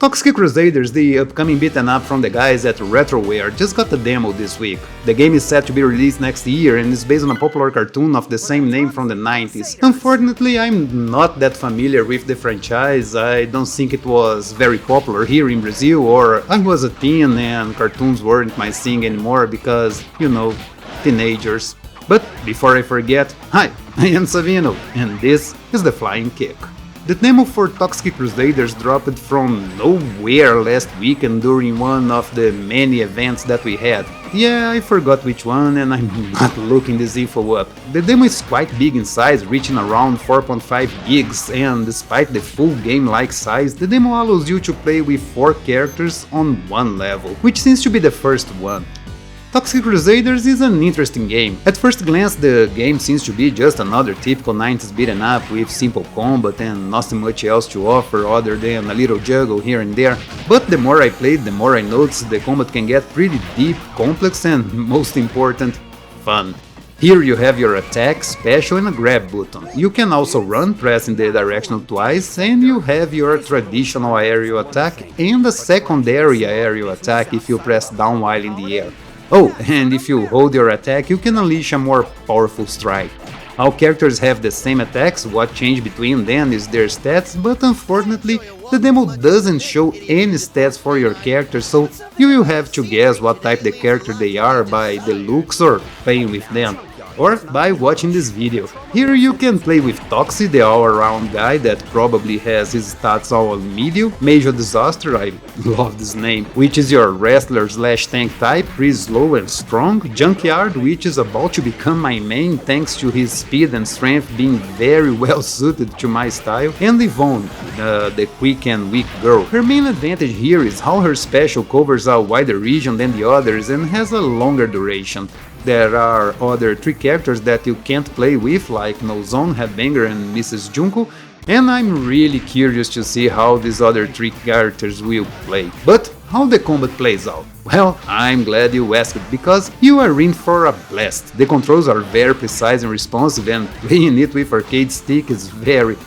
Toxic Crusaders, the upcoming beat-em up from the guys at Retroware, just got the demo this week. The game is set to be released next year and is based on a popular cartoon of the same name from the 90s. Unfortunately, I'm not that familiar with the franchise. I don't think it was very popular here in Brazil, or I was a teen and cartoons weren't my thing anymore because, you know, teenagers. But before I forget, hi, I am Savino, and this is The Flying Kick. The demo for Toxic Crusaders dropped from nowhere last weekend during one of the many events that we had. Yeah, I forgot which one and I'm not looking this info up. The demo is quite big in size, reaching around 4.5 gigs, and despite the full game-like size, the demo allows you to play with 4 characters on one level, which seems to be the first one. Toxic Crusaders is an interesting game. At first glance, the game seems to be just another typical 90s beat-em up with simple combat and nothing much else to offer other than a little juggle here and there. But the more I played, the more I noticed the combat can get pretty deep, complex and, most important, fun. Here you have your attack, special and a grab button. You can also run pressing the directional twice, and you have your traditional aerial attack and a secondary aerial attack if you press down while in the air. Oh, and if you hold your attack, you can unleash a more powerful strike. All characters have the same attacks, what changes between them is their stats, but unfortunately, the demo doesn't show any stats for your character, so you will have to guess what type the character they are by the looks or playing with them, or by watching this video. Here you can play with Toxi, the all-around guy that probably has his stats all on medium, Major Disaster, I love this name, which is your wrestler/tank type, pretty slow and strong, Junkyard, which is about to become my main thanks to his speed and strength being very well suited to my style, and Yvonne, the quick and weak girl. Her main advantage here is how her special covers a wider region than the others and has a longer duration. There are other 3 characters that you can't play with, like No Zone, Headbanger and Mrs. Junko, and I'm really curious to see how these other 3 characters will play. But how the combat plays out? Well, I'm glad you asked because you are in for a blast. The controls are very precise and responsive, and playing it with arcade stick is very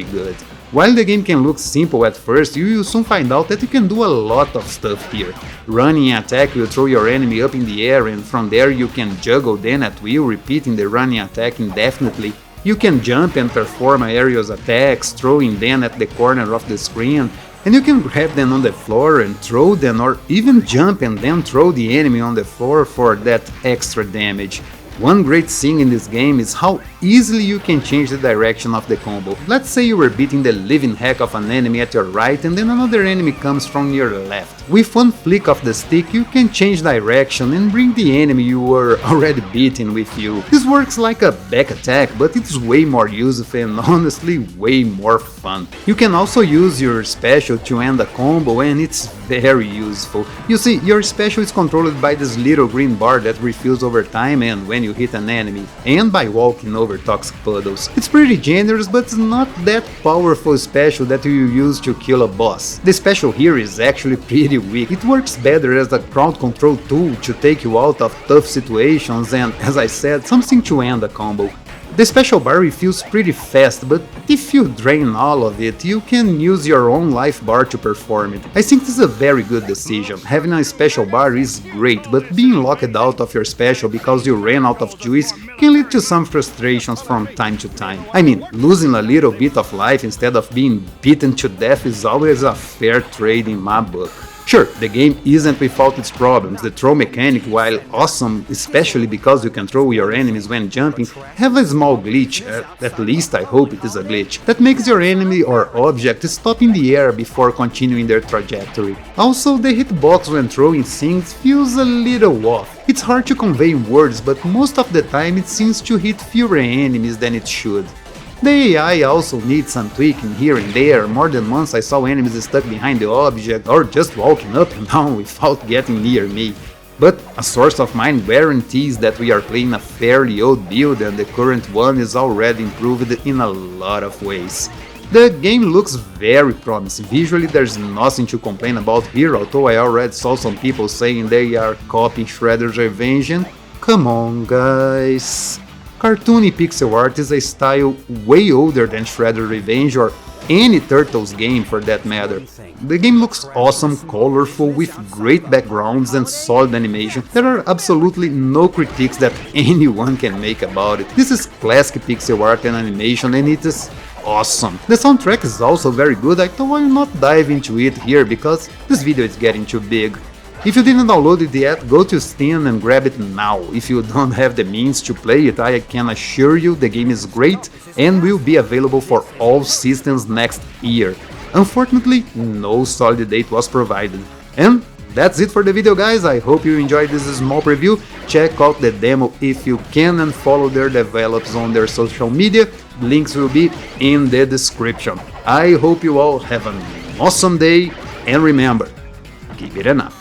good. While the game can look simple at first, you will soon find out that you can do a lot of stuff here. Running attack will throw your enemy up in the air, and from there you can juggle them at will, repeating the running attack indefinitely. You can jump and perform aerial attacks, throwing them at the corner of the screen, and you can grab them on the floor and throw them, or even jump and then throw the enemy on the floor for that extra damage. One great thing in this game is how easily you can change the direction of the combo. Let's say you were beating the living heck of an enemy at your right and then another enemy comes from your left. With one flick of the stick you can change direction and bring the enemy you were already beating with you. This works like a back attack, but it's way more useful and honestly way more fun. You can also use your special to end a combo and it's very useful. You see, your special is controlled by this little green bar that refills over time and when you hit an enemy, and by walking over toxic puddles. It's pretty generous, but it's not that powerful special that you use to kill a boss. The special here is actually pretty weak. It works better as a crowd control tool to take you out of tough situations and, as I said, something to end a combo. The special bar refills pretty fast, but if you drain all of it, you can use your own life bar to perform it. I think this is a very good decision. Having a special bar is great, but being locked out of your special because you ran out of juice can lead to some frustrations from time to time. I mean, losing a little bit of life instead of being beaten to death is always a fair trade in my book. Sure, the game isn't without its problems. The throw mechanic, while awesome, especially because you can throw your enemies when jumping, have a small glitch, at least I hope it is a glitch, that makes your enemy or object stop in the air before continuing their trajectory. Also, the hitbox when throwing things feels a little off. It's hard to convey in words, but most of the time it seems to hit fewer enemies than it should. The AI also needs some tweaking here and there. More than once I saw enemies stuck behind the object or just walking up and down without getting near me. But a source of mine guarantees that we are playing a fairly old build and the current one is already improved in a lot of ways. The game looks very promising. Visually there's nothing to complain about here, although I already saw some people saying they are copying Shredder's Revenge and come on guys. Cartoony pixel art is a style way older than Shredder's Revenge or any Turtles game for that matter. The game looks awesome, colorful, with great backgrounds and solid animation. There are absolutely no critiques that anyone can make about it. This is classic pixel art and animation, and it is awesome. The soundtrack is also very good. I thought I will not dive into it here because this video is getting too big. If you didn't download it yet, go to Steam and grab it now. If you don't have the means to play it, I can assure you the game is great and will be available for all systems next year. Unfortunately, no solid date was provided. And that's it for the video, guys. I hope you enjoyed this small preview. Check out the demo if you can and follow their developers on their social media. Links will be in the description. I hope you all have an awesome day, and remember, keep it up.